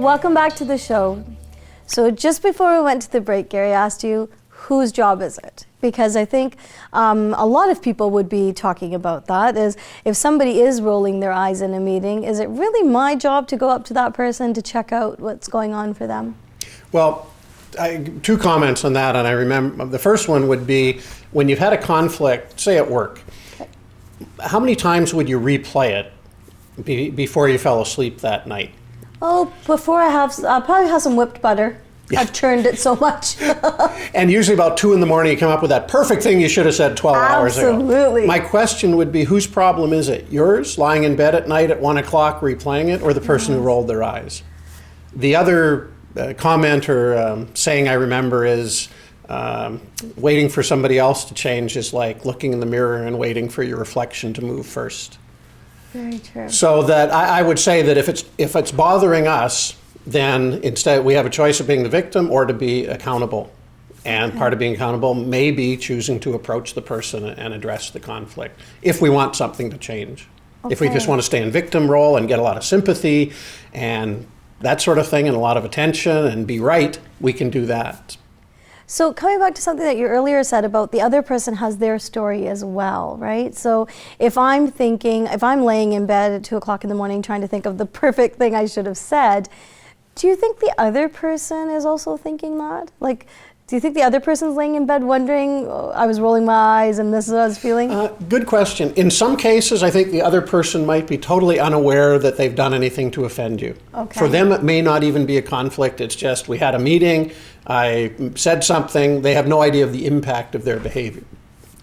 welcome back to the show. So just before we went to the break, Gary asked you, whose job is it? Because I think a lot of people would be talking about that, is if somebody is rolling their eyes in a meeting, is it really my job to go up to that person to check out what's going on for them? Well, two comments on that, and I remember the first one would be when you've had a conflict, say at work, how many times would you replay it before you fell asleep that night? Oh, before I'll probably have some whipped butter. Yeah. I've churned it so much. And usually about 2 in the morning you come up with that perfect thing you should have said 12 hours ago. Absolutely. My question would be, whose problem is it? Yours, lying in bed at night at 1 o'clock replaying it, or the person who rolled their eyes? The other comment or saying I remember is waiting for somebody else to change is like looking in the mirror and waiting for your reflection to move first. Very true. So that I would say that if it's bothering us, then instead we have a choice of being the victim or to be accountable. And part of being accountable may be choosing to approach the person and address the conflict if we want something to change. If we just want to stay in victim role and get a lot of sympathy and that sort of thing and a lot of attention and be right, we can do that. So coming back to something that you earlier said about the other person has their story as well, right? So if I'm laying in bed at 2 o'clock in the morning trying to think of the perfect thing I should have said, do you think the other person is also thinking that? Like, do you think the other person's laying in bed wondering, oh, I was rolling my eyes and this is what I was feeling? Good question. In some cases, I think the other person might be totally unaware that they've done anything to offend you. Okay. For them, it may not even be a conflict. It's just we had a meeting, I said something, they have no idea of the impact of their behavior.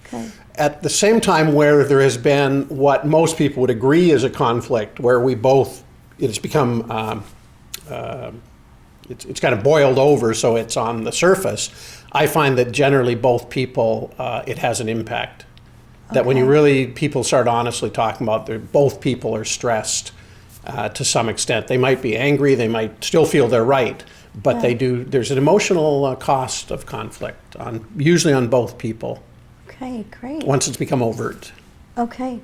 Okay. At the same time, where there has been what most people would agree is a conflict, where it's become it's kind of boiled over, so it's on the surface. I find that generally both people, it has an impact. That when people start honestly talking about both people are stressed to some extent. They might be angry, they might still feel they're right, but there's an emotional cost of conflict, usually on both people. Okay, great. Once it's become overt. Okay.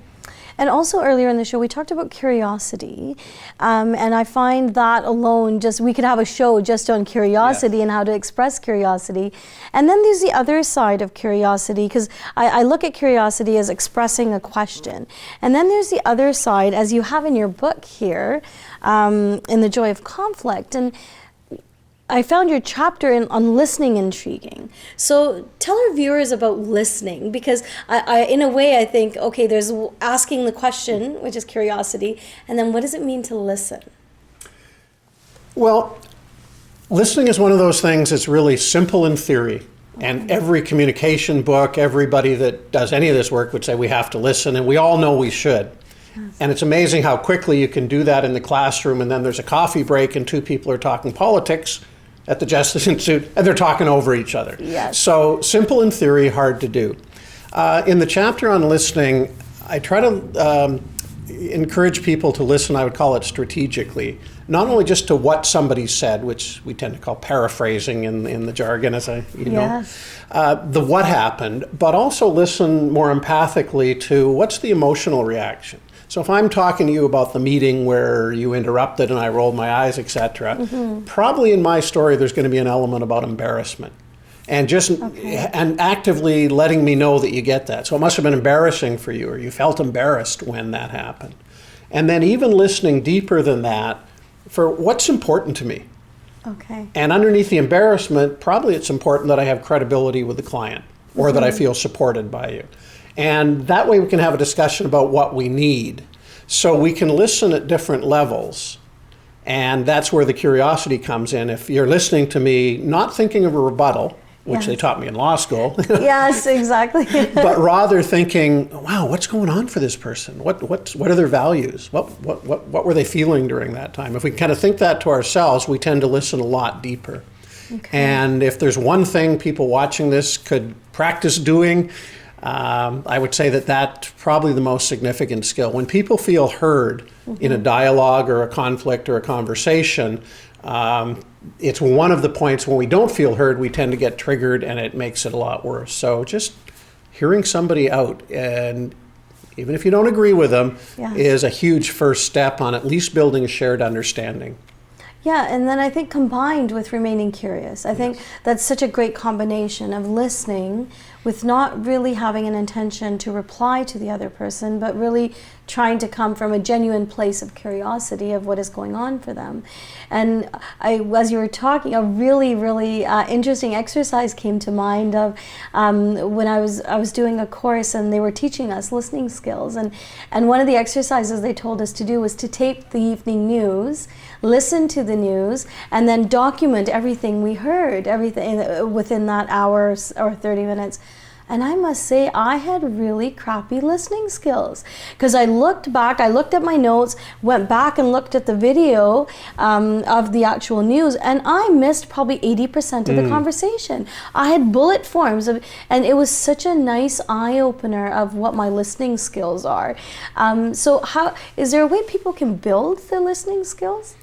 And also earlier in the show, we talked about curiosity, and I find that alone, we could have a show just on curiosity and how to express curiosity. And then there's the other side of curiosity, because I look at curiosity as expressing a question. And then there's the other side, as you have in your book here, in The Joy of Conflict. And I found your chapter on listening intriguing. So tell our viewers about listening, because in a way I think, okay, there's asking the question, which is curiosity, and then what does it mean to listen? Well, listening is one of those things that's really simple in theory. And every communication book, everybody that does any of this work would say we have to listen, and we all know we should. And it's amazing how quickly you can do that in the classroom, and then there's a coffee break and two people are talking politics at the Justice Institute, and they're talking over each other. Yes. So simple in theory, hard to do. In the chapter on listening, I try to encourage people to listen, I would call it strategically, not only just to what somebody said, which we tend to call paraphrasing in the jargon, as you know, the what happened, but also listen more empathically to what's the emotional reaction. So if I'm talking to you about the meeting where you interrupted and I rolled my eyes, etc., probably in my story there's going to be an element about embarrassment. And and actively letting me know that you get that. So it must have been embarrassing for you, or you felt embarrassed when that happened. And then even listening deeper than that for what's important to me. Okay. And underneath the embarrassment, probably it's important that I have credibility with the client, or that I feel supported by you. And that way we can have a discussion about what we need. So we can listen at different levels. And that's where the curiosity comes in. If you're listening to me, not thinking of a rebuttal, which they taught me in law school. Yes, exactly. But rather thinking, wow, what's going on for this person? What are their values? What were they feeling during that time? If we kind of think that to ourselves, we tend to listen a lot deeper. Okay. And if there's one thing people watching this could practice doing, I would say that's probably the most significant skill. When people feel heard in a dialogue or a conflict or a conversation, it's one of the points when we don't feel heard, we tend to get triggered and it makes it a lot worse. So just hearing somebody out, and even if you don't agree with them, is a huge first step on at least building a shared understanding. Yeah, and then I think combined with remaining curious, I think that's such a great combination of listening with not really having an intention to reply to the other person, but really trying to come from a genuine place of curiosity of what is going on for them. And as you were talking, a really, really interesting exercise came to mind of when I was doing a course and they were teaching us listening skills. And one of the exercises they told us to do was to tape the evening news, listen to the news, and then document everything we heard, everything within that hour or 30 minutes. And I must say, I had really crappy listening skills because I looked back, I looked at my notes, went back and looked at the video of the actual news, and I missed probably 80% of the conversation. I had bullet forms, and it was such a nice eye-opener of what my listening skills are. So is there a way people can build their listening skills?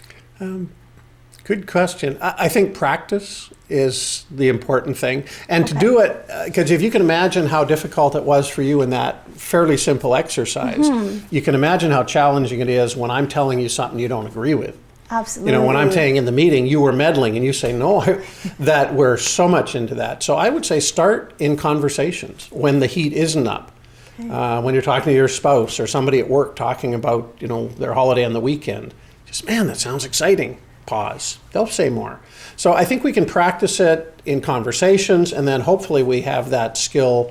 Good question. I think practice is the important thing. And to do it, because if you can imagine how difficult it was for you in that fairly simple exercise, you can imagine how challenging it is when I'm telling you something you don't agree with. Absolutely. You know, when I'm saying in the meeting, you were meddling, and you say, no, that we're so much into that. So I would say start in conversations when the heat isn't up. When you're talking to your spouse or somebody at work talking about, you know, their holiday on the weekend, just, man, that sounds exciting. Pause. They'll say more. So I think we can practice it in conversations, and then hopefully we have that skill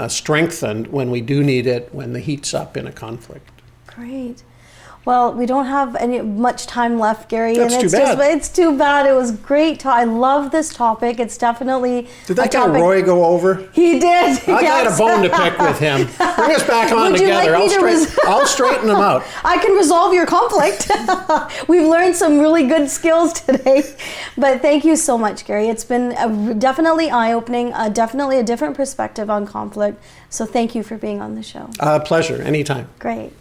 strengthened when we do need it, when the heat's up in a conflict. Great. Well, we don't have much time left, Gary. That's and too bad. It's too bad. It was great. I love this topic. It's definitely Did that guy Roy go over? He did. I got a bone to pick with him. Bring us back on together. I'll straighten him out. I can resolve your conflict. We've learned some really good skills today. But thank you so much, Gary. It's been definitely eye-opening, definitely a different perspective on conflict. So thank you for being on the show. Pleasure. Anytime. Great.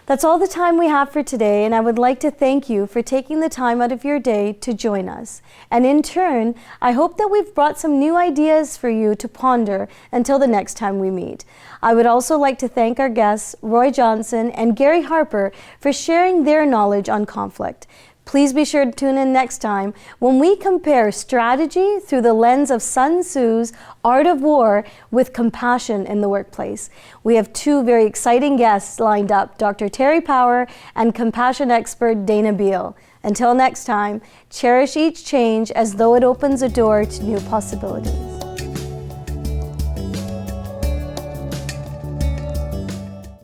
That's all the time we have for today, and I would like to thank you for taking the time out of your day to join us. And in turn, I hope that we've brought some new ideas for you to ponder until the next time we meet. I would also like to thank our guests, Roy Johnson and Gary Harper, for sharing their knowledge on conflict. Please be sure to tune in next time when we compare strategy through the lens of Sun Tzu's Art of War with compassion in the workplace. We have two very exciting guests lined up, Dr. Terry Power and compassion expert Dana Beal. Until next time, cherish each change as though it opens a door to new possibilities.